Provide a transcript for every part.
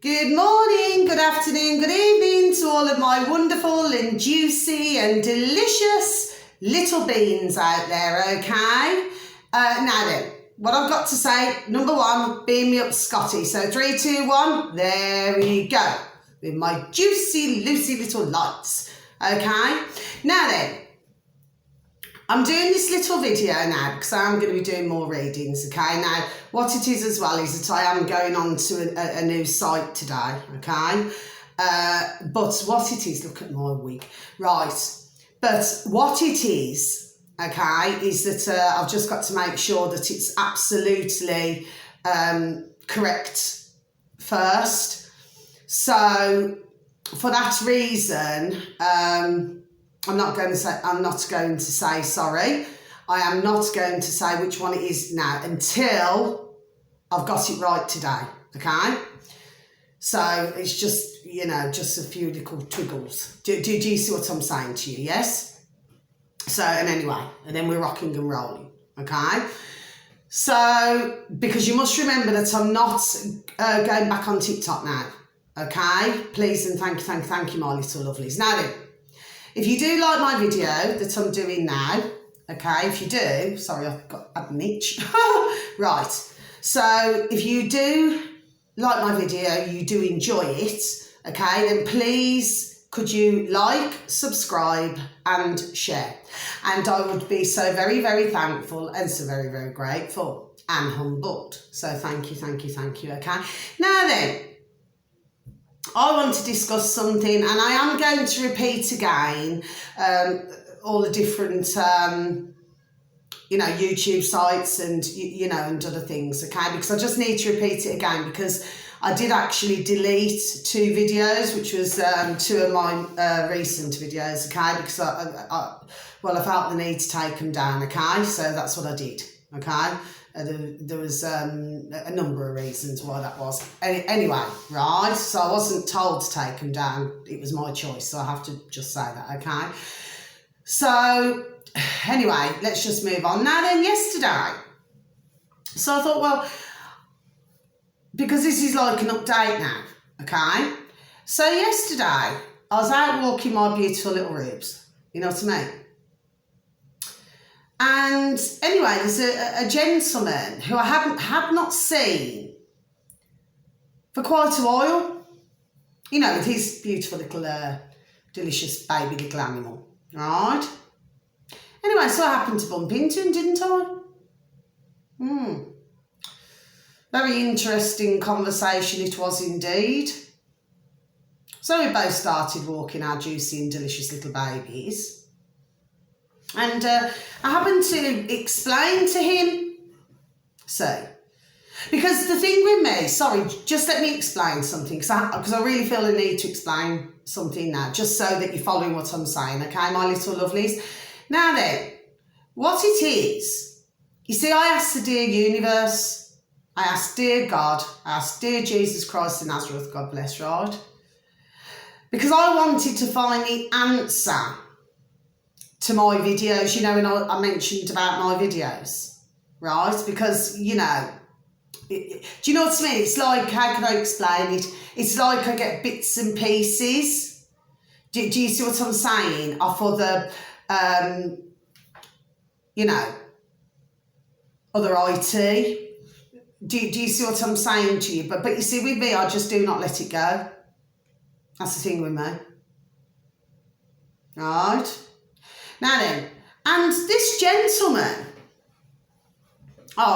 Good morning, good afternoon, good evening to all of my wonderful and juicy and delicious little beans out there, okay? Now then, what I've got to say, number one, beam me up Scotty. So 3, 2, 1, there we go. With my juicy, loosey little lights, okay? Now then, I'm doing this little video now because I'm going to be doing more readings, okay? Now, what it is as well is that I am going on to a new site today, okay? But what it is, look at my wig, right? But what it is, okay, is that I've just got to make sure that it's absolutely correct first. So, for that reason, I'm not going to say sorry. I am not going to say which one it is now until I've got it right today, okay? So it's just, just a few little twiggles. Do you see what I'm saying to you, yes? So, and anyway, and then we're rocking and rolling, okay? So, because you must remember that I'm not going back on TikTok now, okay? Please and thank you, my little lovelies. Now then, if you do like my video that I'm doing now, okay, if you do, sorry, I've got an itch. Right, so if you do like my video, you do enjoy it, okay, then please could you like, subscribe and share. And I would be so very, very thankful and so very, very grateful and humbled. So thank you, okay. Now then, I want to discuss something, and I am going to repeat again all the different, YouTube sites and, and other things, okay? Because I just need to repeat it again because I did actually delete 2 videos, which was 2 of my recent videos, okay? Because I felt the need to take them down, okay? So that's what I did, okay? There was a number of reasons why that was. Anyway, right, so I wasn't told to take them down. It was my choice, so I have to just say that, okay? So, anyway, let's just move on. Now then, yesterday, so I thought, well, because this is like an update now, okay? So yesterday, I was out walking my beautiful little rubes, you know what I mean? And anyway, there's a gentleman who I had not seen for quite a while, with his beautiful little, delicious baby little animal, right? Anyway, so I happened to bump into him, didn't I? Very interesting conversation it was indeed. So we both started walking our juicy and delicious little babies. And I happened to explain to him, because the thing with me, sorry, just let me explain something, because I really feel the need to explain something now, just so that you're following what I'm saying, okay, my little lovelies? Now then, what it is, you see, I asked the dear universe, I asked dear God, I asked dear Jesus Christ of Nazareth, God bless, right? Because I wanted to find the answer to my videos, and I mentioned about my videos, right? Because, do you know what I mean? It's like, how can I explain it? It's like I get bits and pieces. Do you see what I'm saying? Off other, other IT. Do you see what I'm saying to you? But you see, with me, I just do not let it go. That's the thing with me. Right? Now then, and this gentleman,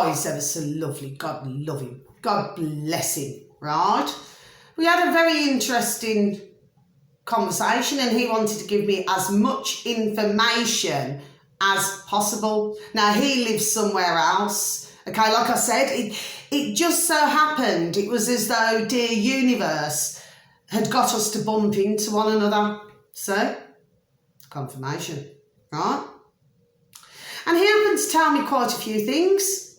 he's ever so lovely, God love him, God bless him, right? We had a very interesting conversation and he wanted to give me as much information as possible. Now, he lives somewhere else, okay, like I said, it just so happened, it was as though dear universe had got us to bump into one another, so, confirmation. Right? And he happened to tell me quite a few things.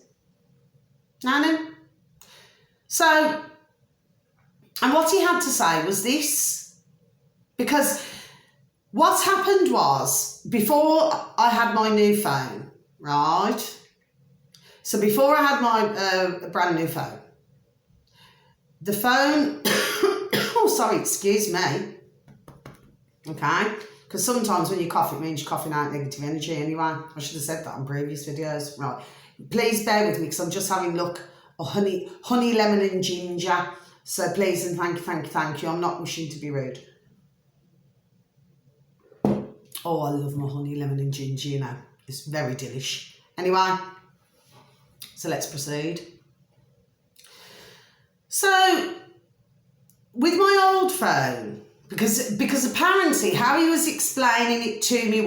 So, and what he had to say was this, because what happened was, before I had my new phone, right? So before I had my brand new phone, the phone sorry, excuse me. Okay? Because sometimes when you cough, it means you're coughing out negative energy anyway. I should have said that in previous videos. Right. Please bear with me because I'm just having a look. Oh, honey, lemon and ginger. So please and thank you. I'm not wishing to be rude. Oh, I love my honey, lemon and ginger, you know. It's very delish. Anyway, so let's proceed. So, with my old phone, because apparently how he was explaining it to me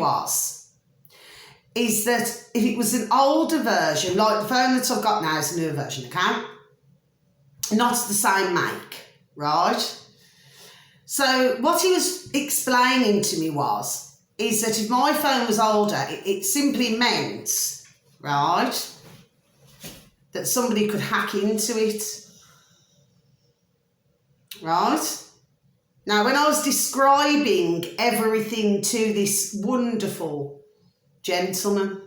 is that if it was an older version, like the phone that I've got now is a newer version, okay? Not the same make, right? So what he was explaining to me is that if my phone was older, it simply meant, right, that somebody could hack into it, right? Now, when I was describing everything to this wonderful gentleman,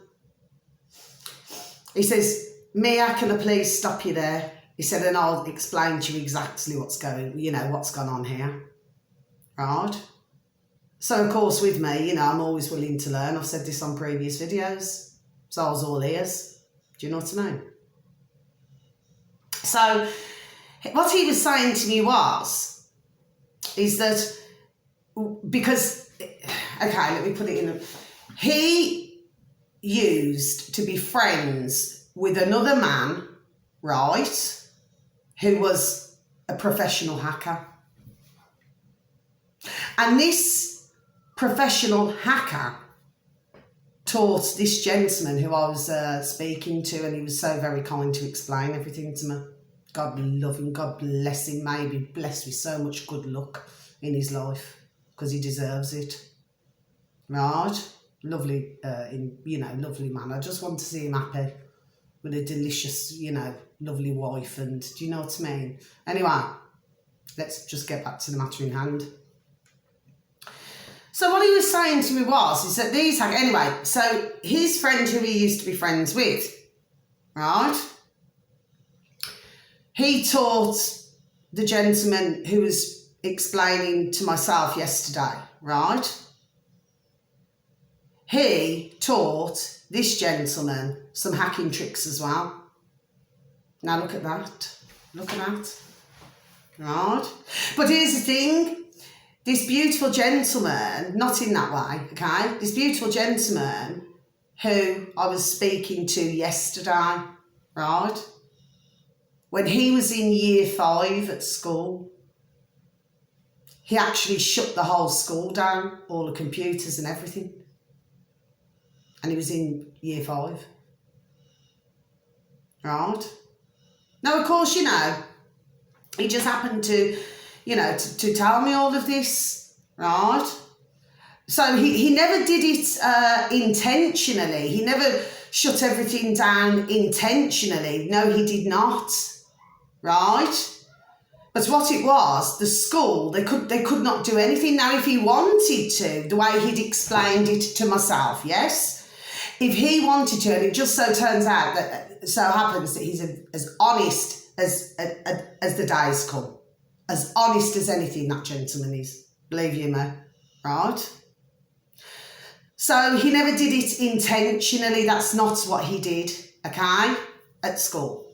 he says, Mia, can I please stop you there? He said, and I'll explain to you exactly what's gone on here, right? So, of course, with me, I'm always willing to learn. I've said this on previous videos, so I was all ears. Do you know what I mean? So, what he was saying to me is that because, okay, let me put it in. He used to be friends with another man, right, who was a professional hacker. And this professional hacker taught this gentleman who I was speaking to, and he was so very kind to explain everything to me. God love him, God bless him, may be blessed with so much good luck in his life, because he deserves it. Right? Lovely, lovely man. I just want to see him happy with a delicious, lovely wife, and do you know what I mean? Anyway, let's just get back to the matter in hand. So what he was saying to me is that anyway, so his friend who he used to be friends with, right? He taught the gentleman who was explaining to myself yesterday, right? He taught this gentleman some hacking tricks as well. Now look at that. Look at that. Right? But here's the thing. This beautiful gentleman, not in that way, okay? This beautiful gentleman who I was speaking to yesterday, right? When he was in year 5 at school, he actually shut the whole school down, all the computers and everything. And he was in year 5. Right? Now, of course, he just happened to, to tell me all of this, right? So he never did it intentionally. He never shut everything down intentionally. No, he did not, right? But what it was, the school, they could not do anything. Now, if he wanted to, the way he'd explained it to myself, yes? If he wanted to, and it just so turns out that, so happens that he's as honest as the days come. As honest as anything, that gentleman is. Believe you me, right? So he never did it intentionally. That's not what he did, okay, at school.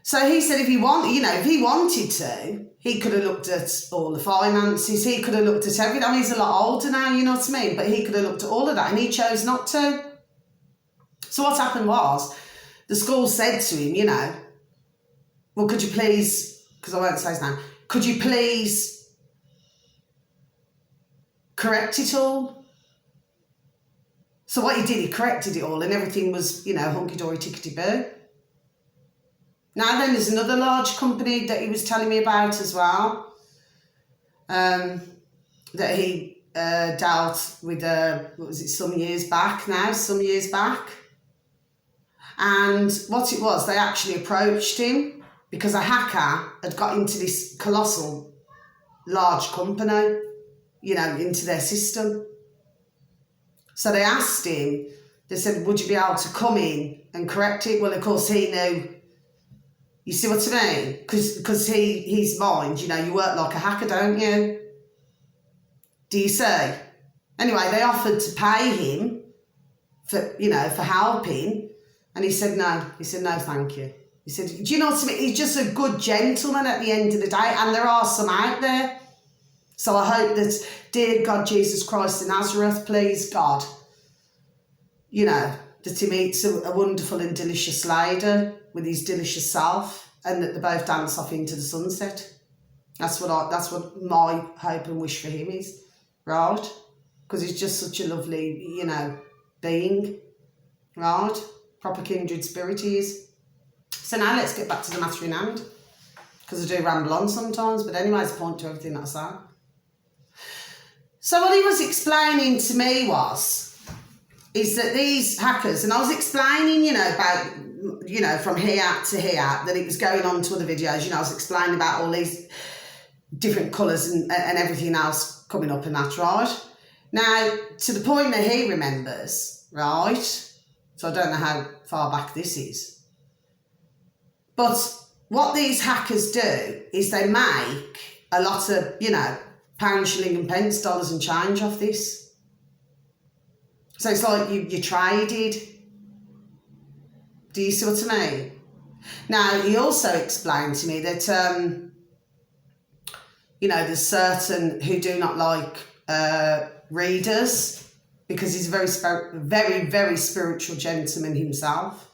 So he said if he wanted to, he could have looked at all the finances. He could have looked at everything. I mean, he's a lot older now, you know what I mean? But he could have looked at all of that, and he chose not to. So what happened was, the school said to him, well, could you please, because I won't say his name, could you please correct it all? So what he did, he corrected it all, and everything was, hunky-dory, tickety-boo. Now then, there's another large company that he was telling me about as well, that he dealt with, some years back. And what it was, they actually approached him because a hacker had got into this colossal large company, into their system. So they asked him, they said, would you be able to come in and correct it? Well, of course, he knew You see what I mean? Because his mind, you know, you work like a hacker, don't you? Do you see? Anyway, they offered to pay him for, you know, for helping, and he said no. He said, no, thank you. He said, do you know what I mean? He's just a good gentleman at the end of the day, and there are some out there. So I hope that, dear God, Jesus Christ of Nazareth, please, God, you know, that he meets a wonderful and delicious lady with his delicious self, and that they both dance off into the sunset. That's what my hope and wish for him is, right? Because he's just such a lovely, you know, being, right? Proper kindred spirit he is. So now let's get back to the matter in hand, because I do ramble on sometimes, but anyway, it's a point to everything that I say. So what he was explaining to me is that these hackers, and I was explaining, you know, about, you know, from here to here, that it was going on to other videos, you know, I was explaining about all these different colours and everything else coming up and that, right? Now, to the point that he remembers, right, so I don't know how far back this is, but what these hackers do is they make a lot of, you know, pound, shilling and pence, dollars and change off this. So it's like you traded. Do you see what I mean? Now, he also explained to me that, you know, there's certain who do not like readers, because he's a very, very spiritual gentleman himself.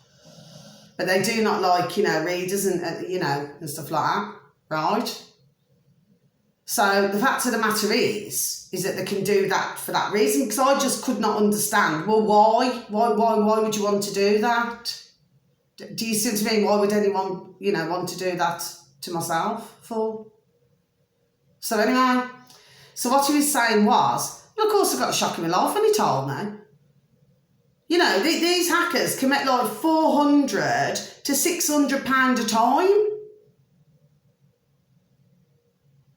But they do not like, you know, readers and, you know, and stuff like that, right? So the fact of the matter is that they can do that for that reason, because I just could not understand, well, why? Why would you want to do that? Do you see what I mean? Why would anyone, you know, want to do that to myself for? So anyway, so what he was saying was, well, of course I got a shock in my life when he told me. You know, these hackers can make like £400 to £600 a time.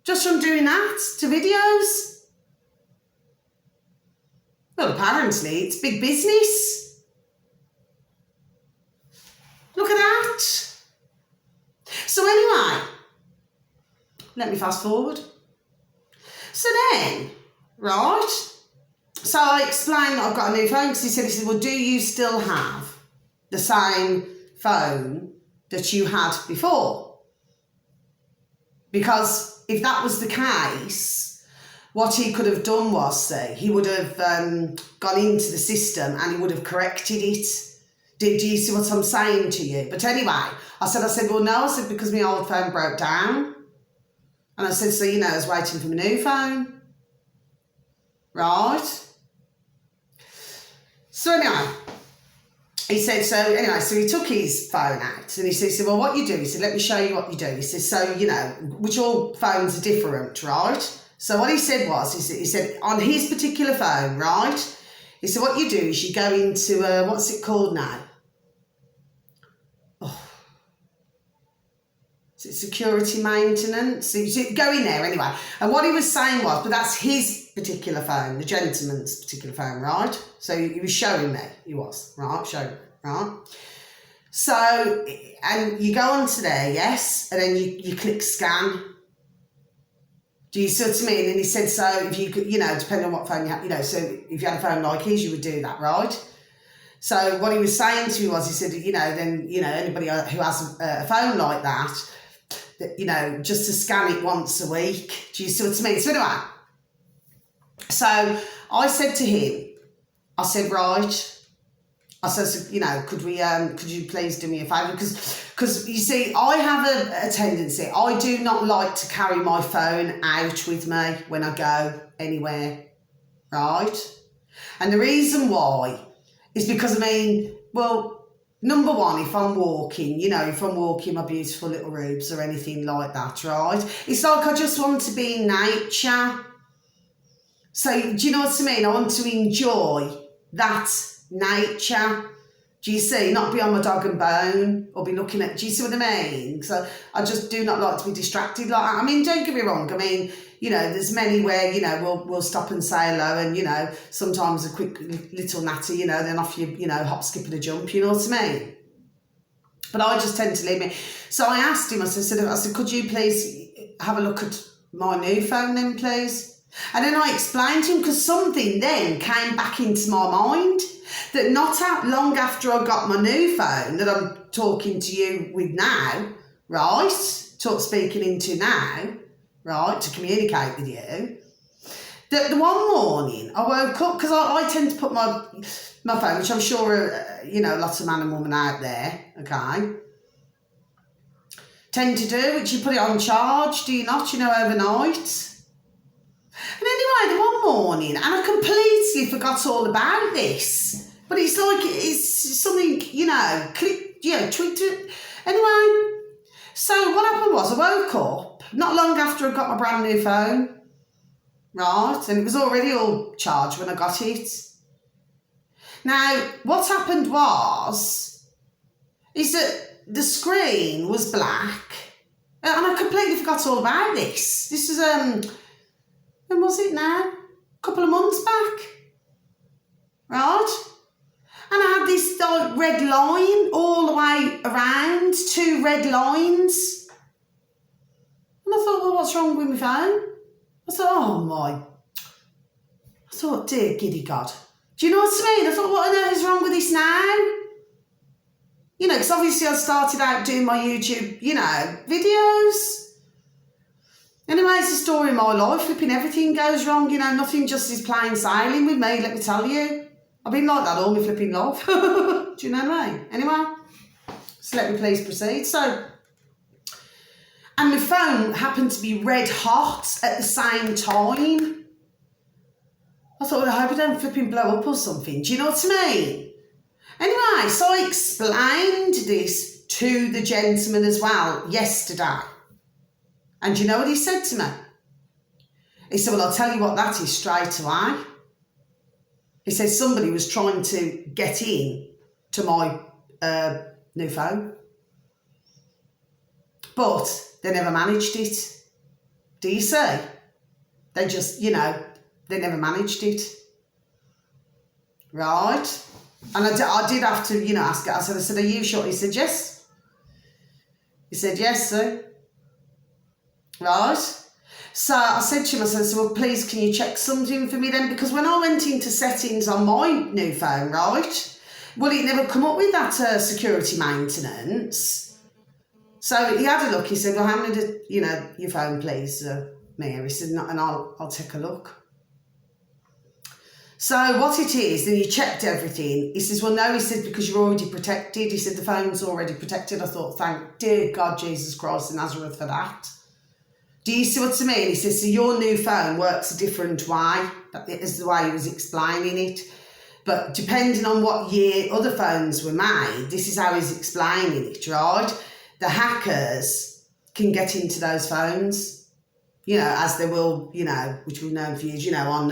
Just from doing that to videos. Well, apparently it's big business. Look at that. So anyway, let me fast forward. So then, right, so I explained that I've got a new phone, because he said, well, do you still have the same phone that you had before? Because if that was the case, what he could have done was, he would have gone into the system and he would have corrected it. Do you see what I'm saying to you? But anyway, I said, well, no. I said, because my old phone broke down. And I said, so, you know, I was waiting for my new phone. Right? So anyway, he said, so he took his phone out and he said, well, what you do? He said, let me show you what you do. He said, so, you know, which all phones are different, right? So what he said was, he said, on his particular phone, right? He said, what you do is you go into, what's it called now? Oh. Is it security maintenance? So go in there anyway. And what he was saying was, but that's his particular phone, the gentleman's particular phone, right? So he was showing me, right? Showing me, right? So, and you go onto there, yes, and then you click scan. Do you see what I mean? And he said, so if you could, you know, depending on what phone you have, you know, so if you had a phone like his, you would do that, right? So what he was saying to me was, he said, you know, then, you know, anybody who has a phone like that, you know, just to scan it once a week. Do you see what I mean? So anyway, so I said to him, I said, right. I said, you know, could you please do me a favour? Because you see, I have a tendency, I do not like to carry my phone out with me when I go anywhere, right? And the reason why is because, I mean, well, number one, if I'm walking, you know, if I'm walking my beautiful little rubes or anything like that, right? It's like I just want to be in nature. So, do you know what I mean? I want to enjoy that nature. Do you see? Not be on my dog and bone or be looking at, do you see what I mean? So I just do not like to be distracted like that. I mean, don't get me wrong. I mean, you know, there's many where, you know, we'll stop and say hello and, you know, sometimes a quick little natter, you know, then off you know, hop, skip and a jump, you know what I mean? But I just tend to leave me. So I asked him, I said, could you please have a look at my new phone then, please? And then I explained to him, because something then came back into my mind, that not long after I got my new phone that I'm talking to you with now, right, speaking into now, right, to communicate with you, that the one morning I woke up, because I tend to put my phone, which I'm sure, lots of man and woman out there, okay, tend to do, which you put it on charge, do you not, overnight? And anyway, the one morning, and I completely forgot all about this, but it's like, it's something, tweaked it. Anyway, so what happened was I woke up, not long after I got my brand new phone, right, and it was already all charged when I got it. Now, what happened is that the screen was black, and I completely forgot all about this. This is, when was it now? A couple of months back, right? And I had this red line all the way around, 2 red lines. And I thought, well, what's wrong with my phone? I thought, dear giddy God. Do you know what I mean? I thought, what on earth is wrong with this now? Because obviously I started out doing my YouTube, videos. Anyway, it's the story of my life. Flipping everything goes wrong, nothing just is plain sailing with me, let me tell you. I've been like that all my flipping life. Do you know what I mean? Anyway, so let me please proceed. So, and my phone happened to be red hot at the same time. I thought, well, I hope I don't flipping blow up or something. Do you know what I mean? Anyway, so I explained this to the gentleman as well yesterday. And do you know what he said to me? He said, well, I'll tell you what that is straight away. He said somebody was trying to get in to my new phone. But they never managed it. Do you see? They just, they never managed it. Right? And I did have to, ask it. I said, are you sure? He said, yes. He said, yes, sir. Right? So I said to him, I said, well, please, can you check something for me then? Because when I went into settings on my new phone, right, well, it never come up with that security maintenance. So he had a look. He said, well, how many did, your phone, please, Mia? He said, no, and I'll take a look. So what it is, then he checked everything. He says, well, no, he said, because you're already protected. He said, the phone's already protected. I thought, thank dear God, Jesus Christ of Nazareth for that. Do you see what I mean? He says, so your new phone works a different way. That is the way he was explaining it. But depending on what year other phones were made, this is how he's explaining it, right? The hackers can get into those phones, as they will, which we've known for years, on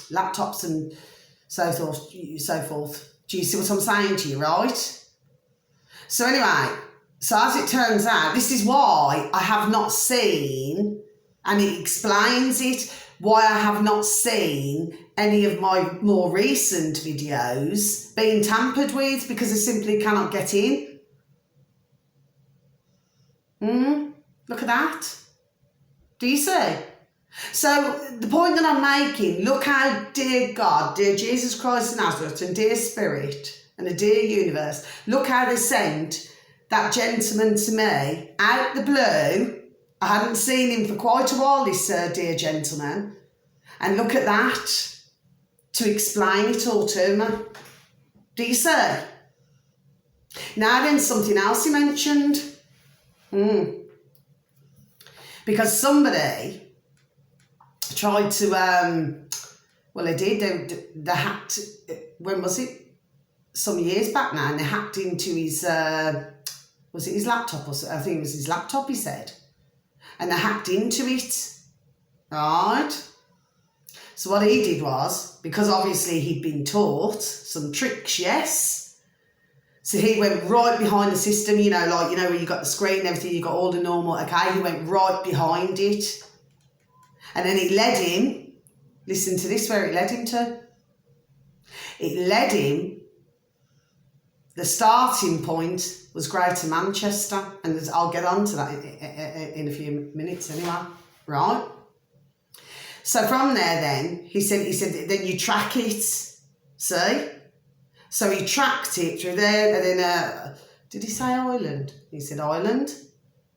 laptops and so forth. Do you see what I'm saying to you, right? So anyway, so as it turns out, this is why I have not seen, and it explains it, why I have not seen any of my more recent videos being tampered with, because I simply cannot get in. Look at that. Do you see? So the point that I'm making, look how dear God, dear Jesus Christ of Nazareth, and dear Spirit, and the dear universe, look how they sent that gentleman to me out the blue. I hadn't seen him for quite a while, this dear gentleman. And look at that, to explain it all to me. Do you see? Now then, something else he mentioned. Because somebody tried to, they hacked, when was it? Some years back now, and they hacked into his, was it his laptop? I think it was his laptop, he said. And they hacked into it, right? So what he did was, because obviously he'd been taught some tricks, yes? So he went right behind the system, where you got the screen and everything, you got all the normal, okay? He went right behind it. And then it led him, listen to this, where it led him to. It led him the starting point was Greater Manchester, and I'll get on to that in a few minutes anyway, right? So from there then, he said, then you track it, see? So he tracked it through there, and then, did he say Ireland? He said Ireland.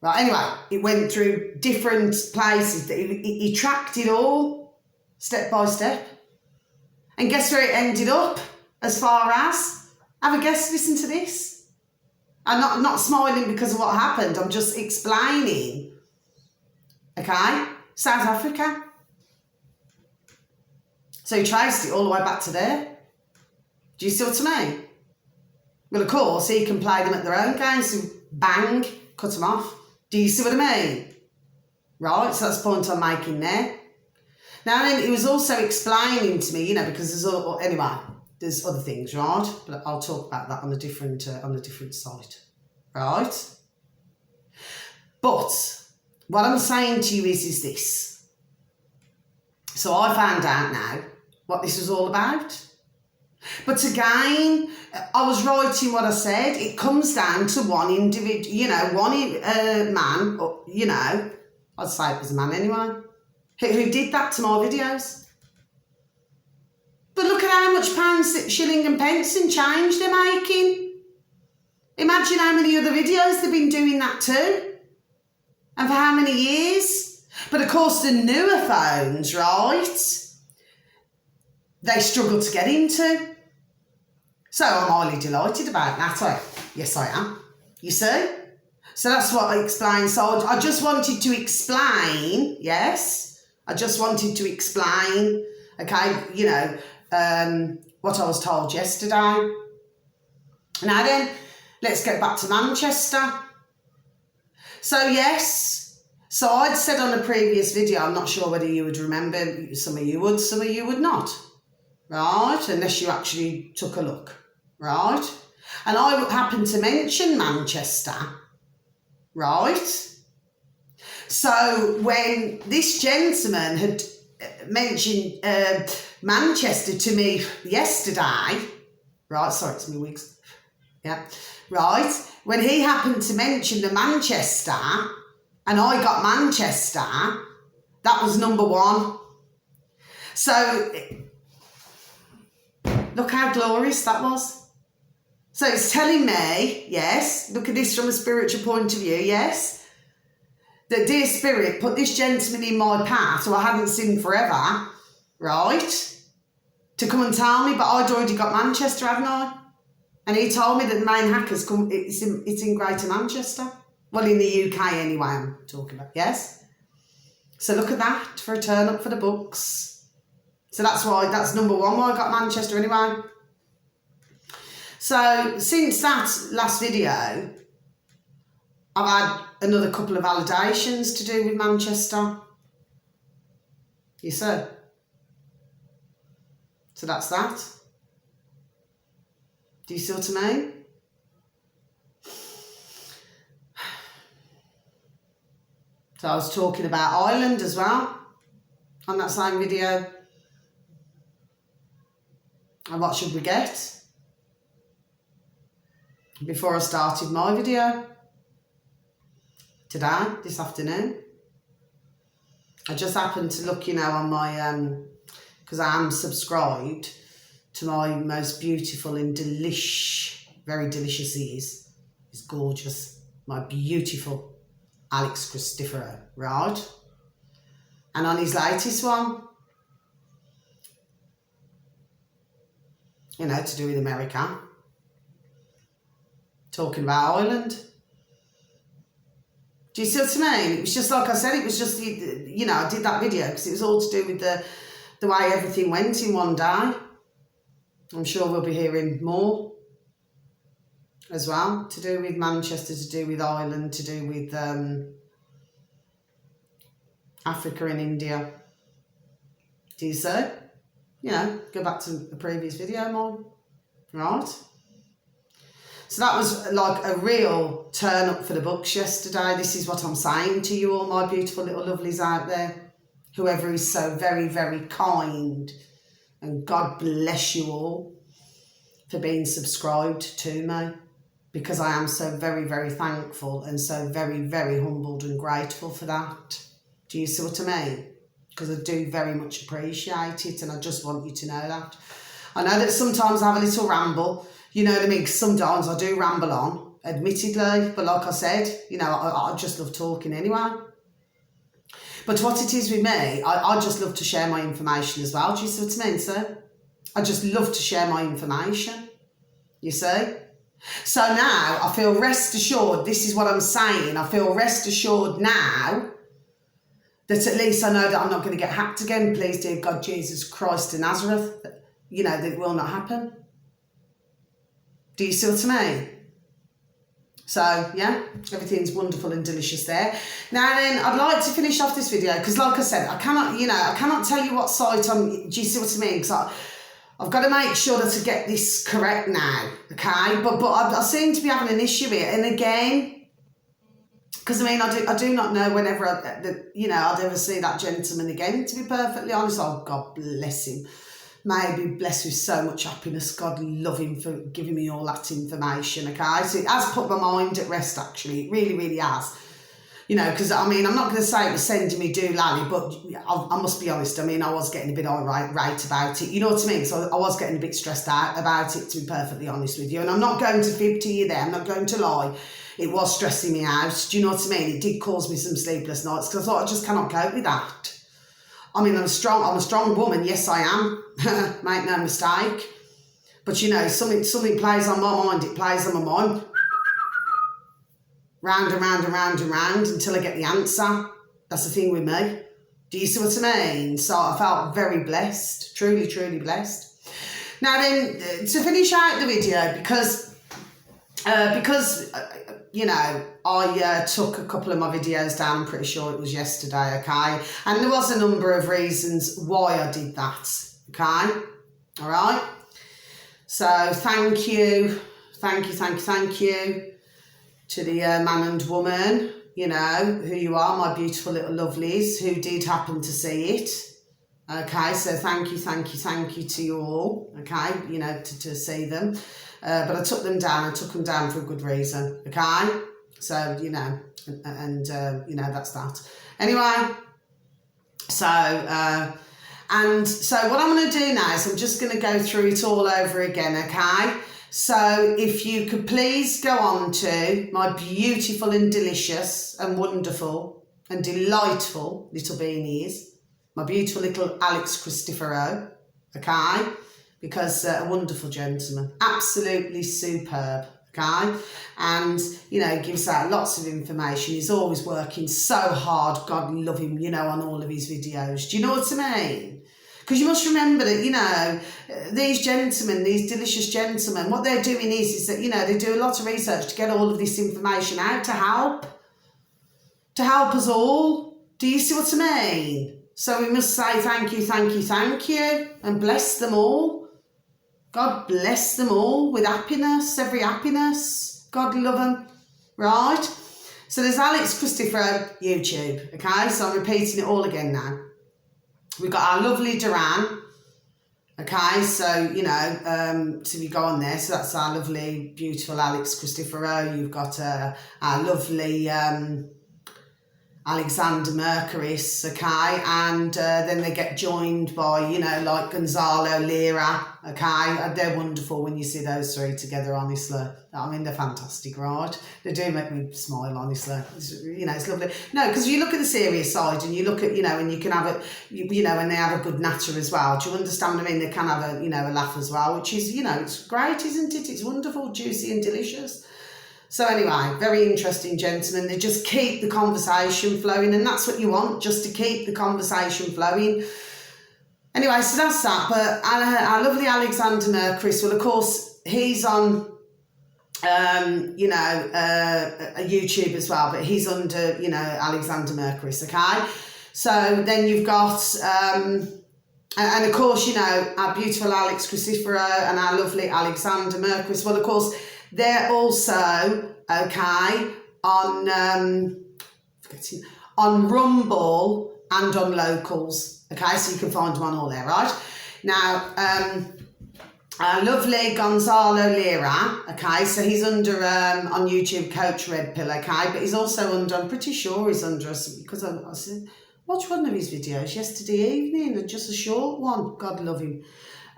Right, anyway, it went through different places. He tracked it all, step by step. And guess where it ended up, as far as? Have a guess, listen to this. I'm not smiling because of what happened, I'm just explaining. Okay? South Africa. So he traced it all the way back to there. Do you see what I mean? Well, of course, he can play them at their own game, so bang, cut them off. Do you see what I mean? Right, so that's the point I'm making there. Now then, he was also explaining to me, you know, because there's other things, right? But I'll talk about that on a different site, right? But what I'm saying to you is this. So I found out now what this was all about. But again, I was writing what I said. It comes down to one individual, you know, one man, or, you know, I'd say it was a man anyway, who did that to my videos. But look at how much pounds, shilling and pence and change they're making. Imagine how many other videos they've been doing that too. And for how many years? But of course the newer phones, right, they struggle to get into. So I'm highly delighted about that. Yes, I am. You see? So that's what I explained. So I just wanted to explain, yes, I just wanted to explain, okay, you know, what I was told yesterday. Now then, let's get back to Manchester. So yes, so I'd said on a previous video, I'm not sure whether you would remember, some of you would, some of you would not, right, unless you actually took a look. Right? And I happened to mention Manchester, right? So when this gentleman had mentioned Manchester to me yesterday, right, sorry, it's my wigs, yeah, right, when he happened to mention the Manchester and I got Manchester, that was number one. So look how glorious that was. So it's telling me, yes, look at this from a spiritual point of view, yes, that dear Spirit put this gentleman in my path who I hadn't seen forever, right, to come and tell me, but I'd already got Manchester, hadn't I? And he told me that the main hackers come, it's in Greater Manchester. Well, in the UK anyway, I'm talking about, yes? So look at that, for a turn up for the books. So that's number one why I got Manchester anyway. So since that last video, I've had another couple of validations to do with Manchester. You see? So that's that. Do you see what I mean? So I was talking about Ireland as well on that same video. And what should we get? Before I started my video today, this afternoon, I just happened to look, you know, on my, because I am subscribed to my most beautiful and Delish, very delicious he is. He's gorgeous. My beautiful Alex Christopher, right? And on his latest one, you know, to do with America, talking about Ireland. Do you see what I mean? It was just like I said, it was just, you know, I did that video because it was all to do with the way everything went in one day. I'm sure we'll be hearing more as well, to do with Manchester, to do with Ireland, to do with Africa and India. Do you see? You know, go back to the previous video of mine, right? So that was like a real turn up for the books yesterday. This is what I'm saying to you all, my beautiful little lovelies out there. Whoever is so very, very kind. And God bless you all for being subscribed to me, because I am so very, very thankful and so very, very humbled and grateful for that. Do you see what I mean? Because I do very much appreciate it, and I just want you to know that. I know that sometimes I have a little ramble, you know what I mean? 'Cause sometimes I do ramble on, admittedly, but like I said, you know, I just love talking anyway. But what it is with me, I just love to share my information as well. Do you see what I mean, sir? I just love to share my information, you see? So now I feel rest assured, this is what I'm saying, I feel rest assured now that at least I know that I'm not going to get hacked again. Please, dear God, Jesus Christ of Nazareth, you know, that it will not happen. Do you see what I mean? So, yeah, everything's wonderful and delicious there. Now then, I'd like to finish off this video because, like I said, I cannot tell you what site I'm, do you see what I mean? Because I've got to make sure that I get this correct now, okay? But I seem to be having an issue here. And again, because, I mean, I do not know whenever, I'd ever see that gentleman again, to be perfectly honest. Oh, God bless him. May he be blessed with so much happiness. God love him for giving me all that information, okay? So it has put my mind at rest, actually. It really, really has. You know, because, I mean, I'm not going to say it was sending me doolally, but I must be honest. I mean, I was getting a bit irate about it. You know what I mean? So I was getting a bit stressed out about it, to be perfectly honest with you. And I'm not going to fib to you there. I'm not going to lie. It was stressing me out. Do you know what I mean? It did cause me some sleepless nights because I thought I just cannot cope with that. I mean, I'm a strong woman. Yes, I am. Make no mistake. But, you know, something plays on my mind. It plays on my mind. Round and round and round and round until I get the answer. That's the thing with me. Do you see what I mean? So I felt very blessed. Truly, truly blessed. Now then, to finish out the video, because you know, I took a couple of my videos down, I'm pretty sure it was yesterday, okay? And there was a number of reasons why I did that, okay? All right? So thank you to the man and woman, you know, who you are, my beautiful little lovelies, who did happen to see it. Okay, so thank you to you all, okay, you know, to see them. But I took them down for a good reason, okay? So, you know, and you know, that's that. Anyway, so, and so what I'm going to do now is I'm just going to go through it all over again, okay? So if you could please go on to my beautiful and delicious and wonderful and delightful little beanies, my beautiful little Alex Christoforo, okay? Because a wonderful gentleman, absolutely superb, okay? And, you know, gives out lots of information. He's always working so hard, God love him, you know, on all of his videos. Do you know what I mean? Because you must remember that, you know, these gentlemen, these delicious gentlemen, what they're doing is that, you know, they do a lot of research to get all of this information out to help us all. Do you see what I mean? So we must say thank you, and bless them all. God bless them all with happiness, every happiness. God love them, right? So there's Alex Christoforo YouTube, okay? So I'm repeating it all again now. We've got our lovely Duran, okay? So, you know, so we go on there. So that's our lovely, beautiful Alex Christoforo. You've got our lovely Alexander Mercuris, okay, and then they get joined by, you know, like Gonzalo Lira, okay, they're wonderful when you see those three together, honestly. I mean, they're fantastic, right? They do make me smile, honestly. You know, it's lovely. No, because you look at the serious side and you look at, you know, and you can have a, you know, and they have a good natter as well. Do you understand what I mean? They can have a, you know, a laugh as well, which is, you know, it's great, isn't it? It's wonderful, juicy and delicious. So anyway, very interesting gentlemen. They just keep the conversation flowing, and that's what you want, just to keep the conversation flowing. Anyway, so that's that. But our lovely Alexander Mercuris, well, of course, he's on, you know, a YouTube as well, but he's under, you know, Alexander Mercuris, okay? So then you've got, and of course, you know, our beautiful Alex Christoforo and our lovely Alexander Mercuris, well, of course, they're also, okay, on Rumble and on Locals, okay, so you can find them on all there, right? Now, our lovely Gonzalo Lira, okay, so he's under, on YouTube, Coach Red Pill, okay, but he's also under, I'm pretty sure he's under us, because I said, watch one of his videos yesterday evening, just a short one, God love him.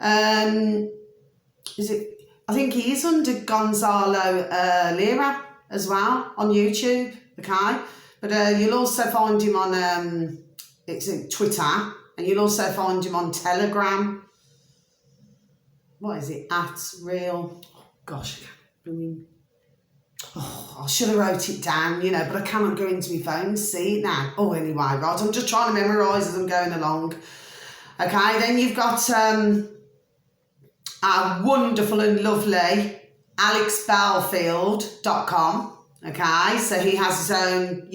I think he is under Gonzalo Lira as well, on YouTube, okay, but you'll also find him on, it's Twitter, and you'll also find him on Telegram. What is it? @real. Oh, gosh, I should have wrote it down, you know, but I cannot go into my phone to see it now. Oh, anyway, right, I'm just trying to memorise as I'm going along. Okay, then you've got our wonderful and lovely alexbelfield.com. Okay, so he has his own,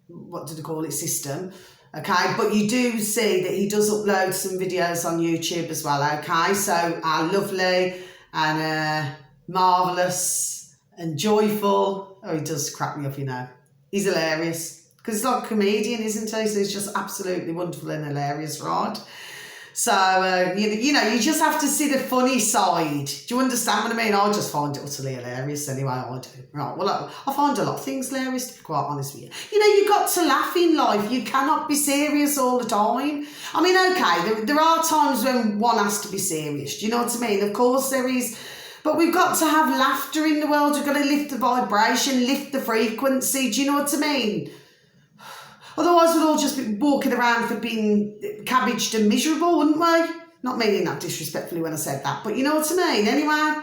what do they call it, system. Okay, but you do see that he does upload some videos on YouTube as well, okay? So our lovely and marvellous and joyful, he does crack me up, you know. He's hilarious, because he's like a comedian, isn't he? So he's just absolutely wonderful and hilarious, right? So, you just have to see the funny side. Do you understand what I mean? I just find it utterly hilarious anyway, I do. Right, well, I find a lot of things hilarious, to be quite honest with you. You know, you've got to laugh in life. You cannot be serious all the time. I mean, okay, there are times when one has to be serious. Do you know what I mean? Of course there is. But we've got to have laughter in the world. We've got to lift the vibration, lift the frequency. Do you know what I mean? Otherwise, we'd all just be walking around for being cabbaged and miserable, wouldn't we? Not meaning that disrespectfully when I said that, but you know what I mean, anyway.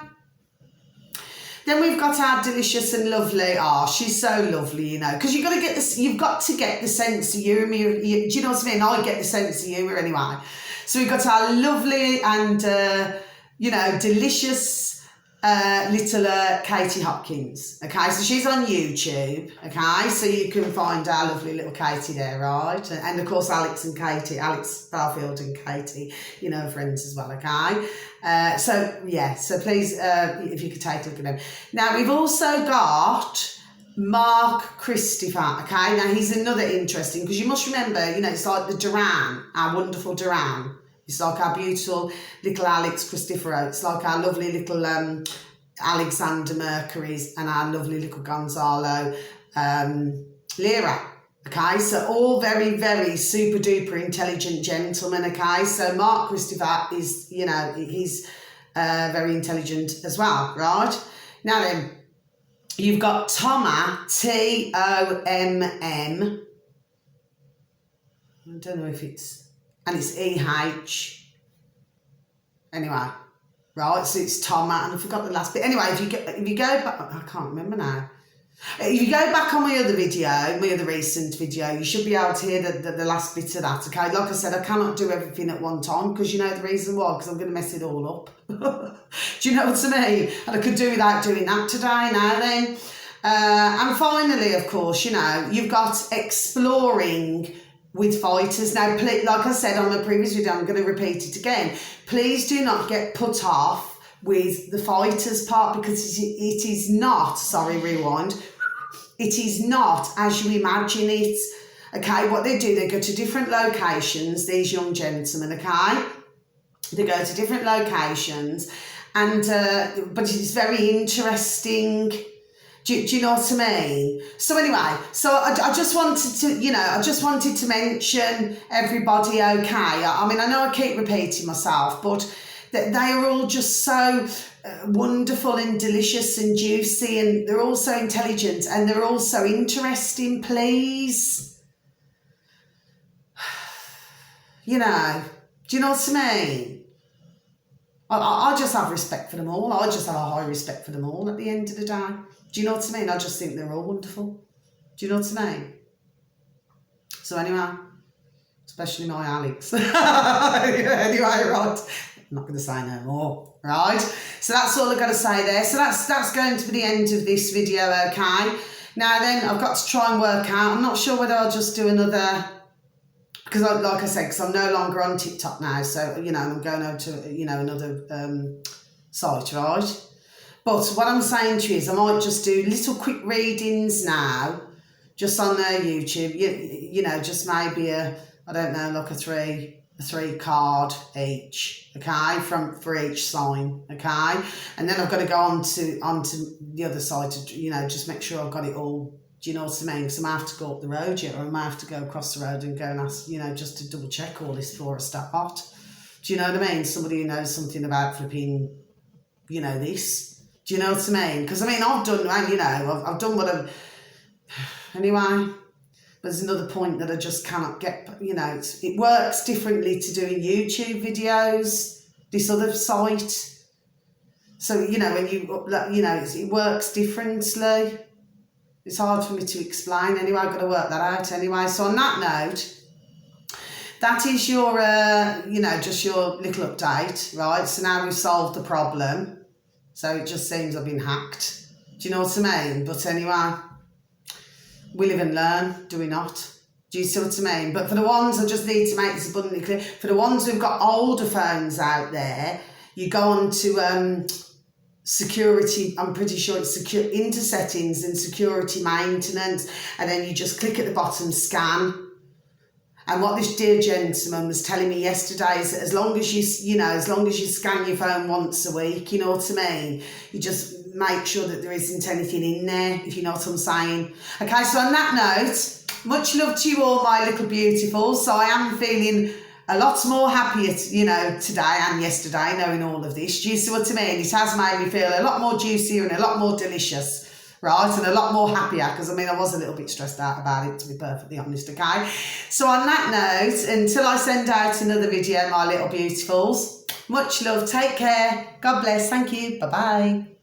Then we've got our delicious and lovely, she's so lovely, you know, because you've got to get this, you've got to get the sense of humour. Do you know what I mean? I get the sense of humour anyway. So we've got our lovely and, delicious little Katie Hopkins, okay, so she's on YouTube, okay, so you can find our lovely little Katie there, right, and of course Alex Belfield and Katie, you know, friends as well, okay, so please, if you could take a look at them. Now we've also got Mark Christopher, okay, now he's another interesting, because you must remember, you know, it's like the Duran, our wonderful Duran. It's like our beautiful little Alex Christoforo. It's like our lovely little Alexander Mercury's and our lovely little Gonzalo Lira. Okay, so all very, very super duper intelligent gentlemen. Okay, so Mark Christopher is, you know, he's very intelligent as well, right? Now then, you've got Toma, Tomm. I don't know if it's... and it's EH. Anyway, right, so it's Tom, and I forgot the last bit. Anyway, if you go back, I can't remember now. If you go back on my other recent video, you should be able to hear the last bit of that, okay? Like I said, I cannot do everything at one time, because you know the reason why? Because I'm going to mess it all up. Do you know what I mean? And I could do without doing that today, now then. And finally, of course, you know, you've got exploring with fighters. Now, like I said on the previous video, I'm going to repeat it again. Please do not get put off with the fighters part, because it is not, sorry, rewind, it is not as you imagine it. Okay, what they do, they go to different locations, these young gentlemen, okay? They go to different locations, and but it's very interesting. Do you know what I mean? So anyway, so I just wanted to, you know, mention everybody, okay? I mean, I know I keep repeating myself, but they are all just so wonderful and delicious and juicy, and they're all so intelligent, and they're all so interesting, please. You know, do you know what I mean? I just have respect for them all. I just have a high respect for them all at the end of the day. Do you know what I mean? I just think they're all wonderful. Do you know what I mean? So anyway, especially my Alex. Anyway, right. I'm not going to say no more, right? So that's all I've got to say there. So that's going to be the end of this video, okay? Now then, I've got to try and work out. I'm not sure whether I'll just do another... because like I said, because I'm no longer on TikTok now, so, you know, I'm going over to, you know, another site, right? But what I'm saying to you is I might just do little quick readings now, just on YouTube, you know, just maybe I don't know, like a 3 a 3 card each, okay, for each sign, okay, and then I've got to go onto the other side to, you know, just make sure I've got it all. Do you know what I mean? Because I might have to go up the road yet, or I might have to go across the road and go and ask, you know, just to double check all this before I start. Do you know what I mean? Somebody who knows something about flipping, you know, this. Do you know what I mean? Because I mean, I've done, you know, I've done what I've. Anyway, there's another point that I just cannot get. You know, it works differently to doing YouTube videos. This other site. So you know, when you know, it works differently. It's hard for me to explain. Anyway, I've got to work that out anyway. So on that note, that is your, you know, just your little update, right? So now we've solved the problem. So it just seems I've been hacked. Do you know what I mean? But anyway, we live and learn, do we not? Do you see what I mean? But for the ones, I just need to make this abundantly clear, for the ones who've got older phones out there, you go on to security, I'm pretty sure it's into settings and security maintenance, and then you just click at the bottom, scan. And what this dear gentleman was telling me yesterday is that as long as you scan your phone once a week, you know what I mean, you just make sure that there isn't anything in there, if you know what I'm saying. Okay, so on that note, much love to you all, my little beautifuls. So I am feeling a lot more happier, you know, today and yesterday, knowing all of this. Do you see what I mean? It has made me feel a lot more juicier and a lot more delicious, right? And a lot more happier, because, I mean, I was a little bit stressed out about it, to be perfectly honest, okay? So on that note, until I send out another video, my little beautifuls, much love, take care, God bless, thank you, bye-bye.